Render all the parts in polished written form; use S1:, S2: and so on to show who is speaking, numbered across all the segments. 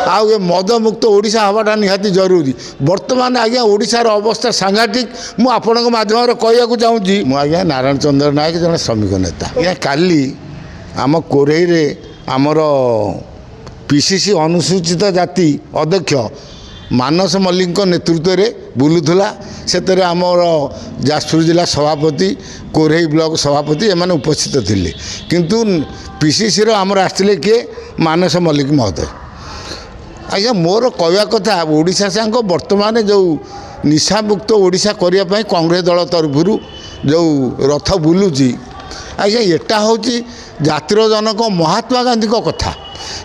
S1: आउ ए मदमुक्त ओडिशा हवाटा निहाती जरूरी बर्तमान आज्ञा ओडिशार अवस्था सांघातिक मु आपणक माध्यम कहवाक चाहूँगी मु आज्ञा नारायण चंद्र नायक जन श्रमिक नेता आज्ञा काली आम कोरेई आमर पीसीसी अनुसूचित जाति अध्यक्ष मानस मल्लिक नेतृत्व में बुलूला से आमर जाजपुर जिला सभापति कोरेई ब्लॉक सभापति एम उपस्थित थिले किंतु पीसीसी आमर आसते किए मानस मल्लिक महोदय आज्ञा मोर कहवा कथा ओडिशा सांग वर्तमान जो निशामुक्त ओडिशा करने कांग्रेस दल तरफ जो रथ बुलूची आज्ञा एटा हूँ जातिर जनक महात्मा गांधी कथा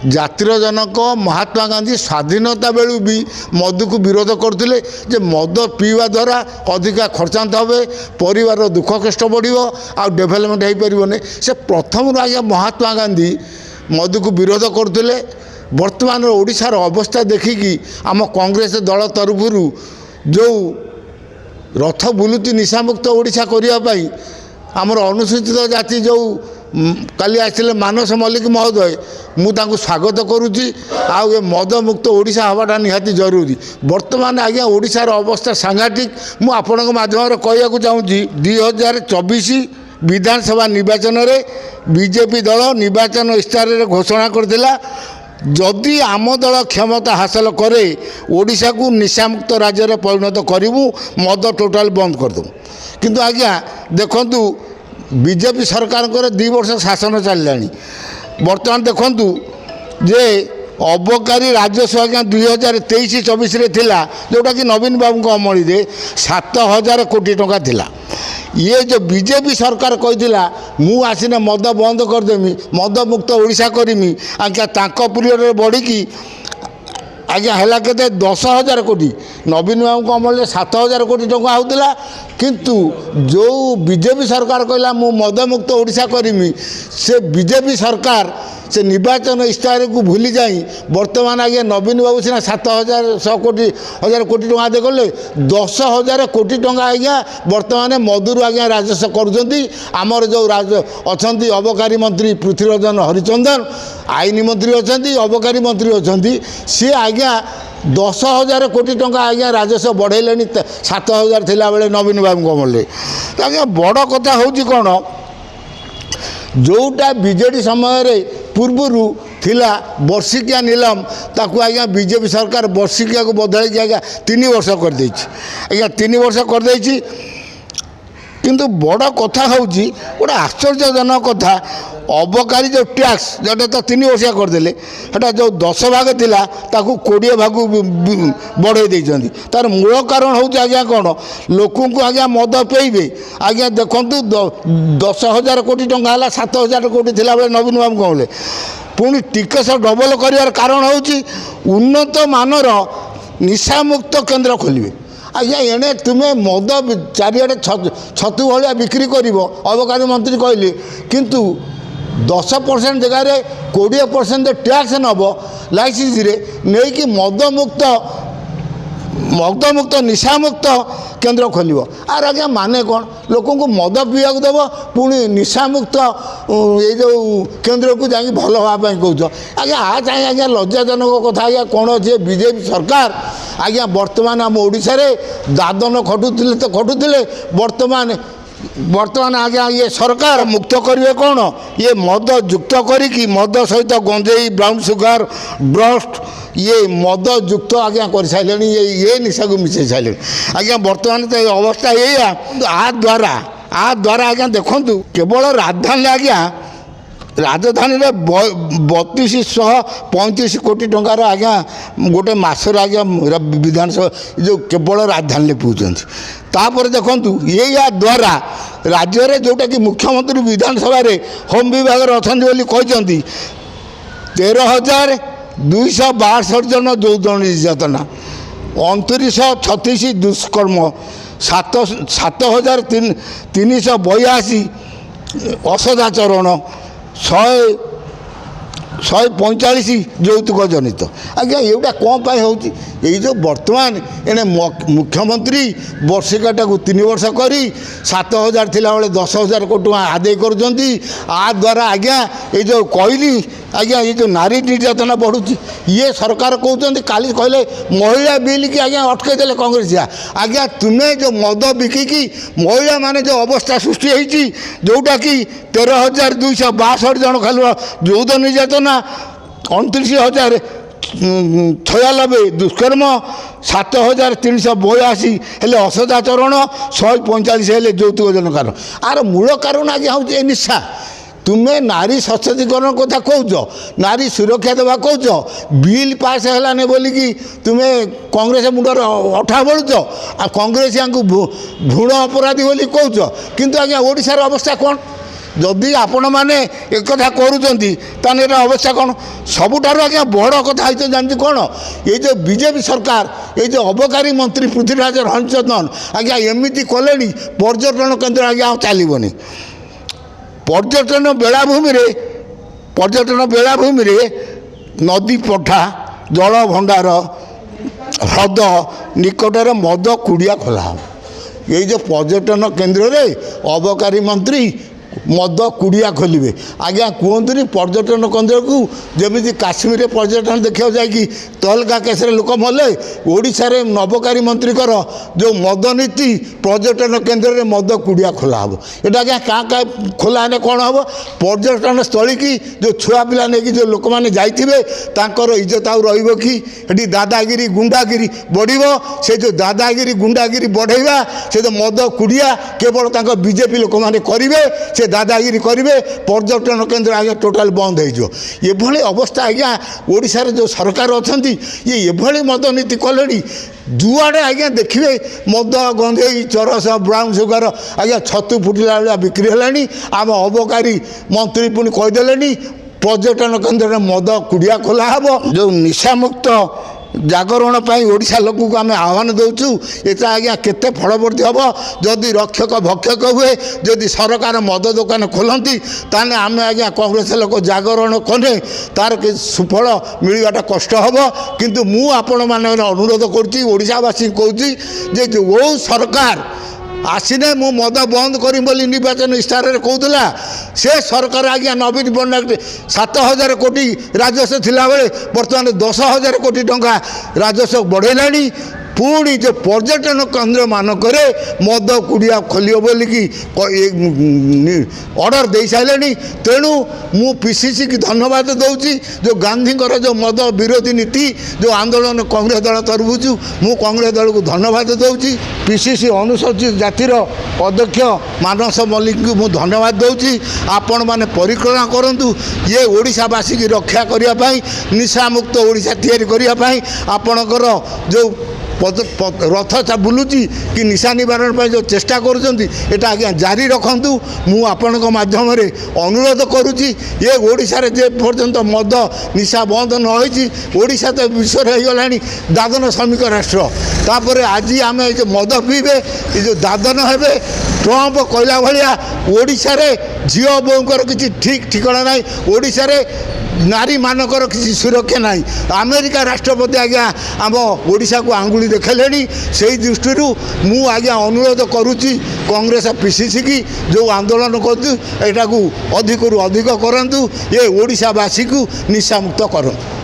S1: जातिर जनक महात्मा गांधी स्वाधीनता बेलू भी मद को विरोध करते जे मद पीवा द्वारा अधिका खर्चांत हे परिवार दुख कष्ट बढ़ो आ डेभलपमेंट हो पारे से प्रथम आज्ञा महात्मा गांधी मद को विरोध करते वर्तमान ओडिशार अवस्था देखिकी आम कांग्रेस दल तरफ जो रथ बुलुची निशामुक्त ओडिशा करने आमर अनुसूचित जाति जो काली आसते मानस मल्लिक महोदय मुझे स्वागत करुच्ची आउ ए मदमुक्त ओडिशा हवाटा निहाती जरूरी बर्तमान आज्ञा ओडिशार अवस्था सांघातिक मु आपणक माध्यम कहवाक चाहूँगी 2024 विधानसभा निर्वाचन में बीजेपी दल निर्वाचन इस्तार घोषणा करथिला जदि आम दल क्षमता हासिल करे ओडिशा को निशामुक्त राज्य में परिणत करूँ मद टोटाल बंद करदे किंतु आज्ञा देखु बीजेपी सरकार 2 वर्ष शासन चलिला बर्तमान देखु जे अबकारी राजस्व आज्ञा 2023-24 जोटा कि नवीन बाबू अमल 7,000 कोटी टंका थिला ये जो बीजेपी सरकार कही मु आसीने मद बंद करदेमी मद मुक्त ओडिशा करमी आज्ञा तांको पीरियड बढ़ी आज्ञा है के 10,000 कोटी नवीन बाबू अमल 7,000 कोटी टंका होता किंतु जो बीजेपी सरकार कहला मु मदमुक्त ओडिशा करमी से बीजेपी सरकार से निर्वाचन इस्तार को भूली जाई वर्तमान आगे नवीन बाबू सीना 7,100 कोटी कोटी टंका दे गले 10,000 कोटी टंका आज्ञा वर्तमान मधुर आज्ञा राजस्व करमर जो अच्छा अबकारी मंत्री पृथ्वीरंजन हरिचंदन आईन मंत्री अच्छा अबकारी मंत्री अच्छा सी आज्ञा 10,000 कोटी टंका आज्ञा राजस्व बढ़ेले 7,000 थिला बेले नवीन बाबू कमले तो आज्ञा बड़ कथा हूँ कौन जोटा बीजेडी समय पूर्वर थिला वर्षिकिया नीलम ताकू आज्ञा बीजेपी सरकार वर्षिकिया को बदल आज्ञा 3 वर्ष कर देछि आज्ञा 3 वर्ष कर देछि किंतु बड़ कथा हूँ गोटे आश्चर्यजनक कथा अबकारी जो टैक्स जोटा तो 3 वर्षिया करदे हेटा जो 10 भाग थिला ताकू 20 भाग बढ़े देइछंती तार मूल कारण हूँ आज्ञा कौन लोक आज्ञा मद पेइबे आज्ञा देखु 10,000 कोटी टंका है 7,000 कोटी थिला बेले नवीन बाबू कहले पुणी टिकस डबल कर कारण हूँ उन्नत मानर निशामुक्त केन्द्र खोलिए आज्ञा एणे तुम्हें मद चारिड़े छतु भाया बिक्री कर अबकारी मंत्री कहले किंतु 10% जगार 20% टैक्स नब लाइसेंस नहीं कि मदमुक्त निशामुक्त केन्द्र खोल आर आज्ञा माने कौन लोक मद पीवा देव पुणी निशामुक्त ये जो केन्द्र को जाकि भल हाँपाई कौच आज्ञा आ चाहे आज्ञा लज्जाजनक कथा आज्ञा कौन अच्छे बीजेपी सरकार आज्ञा वर्तमान आम ओडिशा रे दादन खटुले तो खटुले वर्तमान आज्ञा ये सरकार मुक्त करेंगे कौन ये मद युक्त करी मद सहित गंजेई ब्राउन सुगर ब्रस्ट ये मद युक्त आज्ञा कर सारे ये निशा को मिसई सारे आज्ञा वर्तमान तो अवस्था ये आ द्वारा आज्ञा देखु केवल राजधानी आज्ञा राजधानी में 3235 कोटी टंकार आज्ञा गोटे मसर आज्ञा विधानसभा जो केवल राजधानी पहुँचती तापर देखु ये या द्वारा राज्य में जोटा कि मुख्यमंत्री विधानसभा होम विभाग अच्छा कहते 13,262 जन यौन निर्यातना 2936 दुष्कर्म 7,382 असदाचरण 145 यौतुक जनित आज्ञा एटा कौन पाई हो जो वर्तमान एने मुख्यमंत्री वर्षिकाटा को 3 वर्ष करी 7,000 थिला बेले 10,000 कोटी टका आदाय कर द्वारा आज्ञा ये जो कहली आज्ञा ये जो नारी निर्यातना बढ़ुची ये सरकार कहते काली कहले महिला बिल की आज्ञा अटकई देले कांग्रेस आज्ञा तुम्हें जो मद बिकिकी महिला माने जो अवस्था सृष्टि होती जोटा कि 13,262 जन खाली यौन निर्यातना 29,096 दुष्कर्म 7,382 हेले असदाचरण 145 हेले यौतुक जनकार आर मूल कारण आज्ञा हूँ निशा तुम्हें नारी सशक्तिकरण कथा कौच नारी सुरक्षा देवा कौच बिल पास है बोलिकी तुम्हें कांग्रेस मुंडर अठा बलुच आ कांग्रेस या भ्रूण अपराधी बोली कौच किंतु आज्ञा ओडिशार अवस्था कौन जदि आपण मैंने एक कथा करूँगी अवस्था कौन सबुठार आज्ञा बड़ कथा है जानते कौन ये जो बीजेपी सरकार ये जो अबकारी मंत्री पृथ्वीराज रंजन आज्ञा एमती कले पर्यटन केन्द्र आज्ञा चलनी पर्यटन बेलाभूमि नदी पठा जल भंडार ह्रद निकटर मद कुड़िया खोला ये जो पर्यटन केन्द्र रे अबकारी मंत्री मद कुड़िया खोलिए आज्ञा कहतुनी पर्यटन केन्द्र को जमी काश्मीर पर्यटन देखा जाए तहलका केस लोक मले ओडिशा रे नबकारी मंत्री जो मद नीति पर्यटन केन्द्र में मद कुड़िया खोला हम ये आज्ञा क्या खोला है कौन हम पर्यटन स्थली की जो छुआ पिला नहीं जो लोक मैंने जाइए इज्जत आउ रही दादागिरी गुंडागिरी बढ़ से जो दादागिरी गुंडागिरी बढ़ेगा से जो मद कुड़िया केवल बीजेपी लोक मैंने करेंगे से दादागिरी करेंगे पर्यटन केन्द्र आज्ञा टोटाल बंद हो अवस्था आज्ञा ओडिशा रे जो सरकार अच्छा ये मद नीति कले जुआड़े आज्ञा देखिए मद गंधे चरस ब्राउन सुगर आज्ञा छतु फुटिला भाया बिक्री है आम अबकारी मंत्री पुणी कहीदेले पर्यटन केन्द्र में मद कुड़िया खोला हम जो निशामुक्त जागरण ओडिशा लोक को आम आह्वान दौचु ये आज्ञा केते फलवर्ती हम जदि रक्षक भक्षक हुए जदि सरकार मद दुकान खोलती ताने आम आज्ञा कांग्रेस लोक जागरण कले तार सुफल मिलवाटा कष्ट हम किंतु मु आपण मान अनुरोध करुशावासी कहूँ जो सरकार आसीने मु मद बंद करी बोली निर्वाचन इस्तार कहूला से सरकार आज्ञा नवीन पट्टनायक 7,000 कोटी राजस्व थिला बेले बर्तमान 10,000 कोटी टंका राजस्व बढ़ेला पुणी जो पर्यटन केन्द्र मानक मद कुड़िया खोलियो बोलिकी ऑर्डर दे सारे तेणु मु पीसीसी की धन्यवाद दूसरी जो गांधी जो मद विरोधी नीति जो आंदोलन कांग्रेस दल तरफुचु मु कांग्रेस दल को धन्यवाद दूसरी पीसीसी अनुसूचित जातिर अध्यक्ष मानस मल्लिक को मु धन्यवाद दूसरी आपण मैंने परिक्रमा करूँ ये ओडिशावासी की रक्षा करने निशामुक्त ओडिशा तैयारी करने आपणकर जो रथ बुलूची कि निशा निवारण पर जो चेष्टा करुँचा आज्ञा जारी रखु मु आपण माध्यम अनुरोध करुँची ये ओडिशा रे जे पर्यंत मद निशा बंद न होईची ओडिशा तो विश्व हो गला दादन श्रमिक राष्ट्र तापर आज आम जो मद पीबे ये जो दादन हे ट्रम्प कहला भाया ओडिशा रे झील बोकर किसी ठीक ठिकाना ना ओडिशा रे नारी मानकर किसी सुरक्षा ना अमेरिका राष्ट्रपति आज्ञा आम ओडिशा को आंगुली देखले से दृष्टि मु आज्ञा अनुरोध करुच्ची कांग्रेस पीसीसी की जो आंदोलन करूँ अधिक अधिक करूँ ये ओडिशावासी को निशामुक्त करूँ।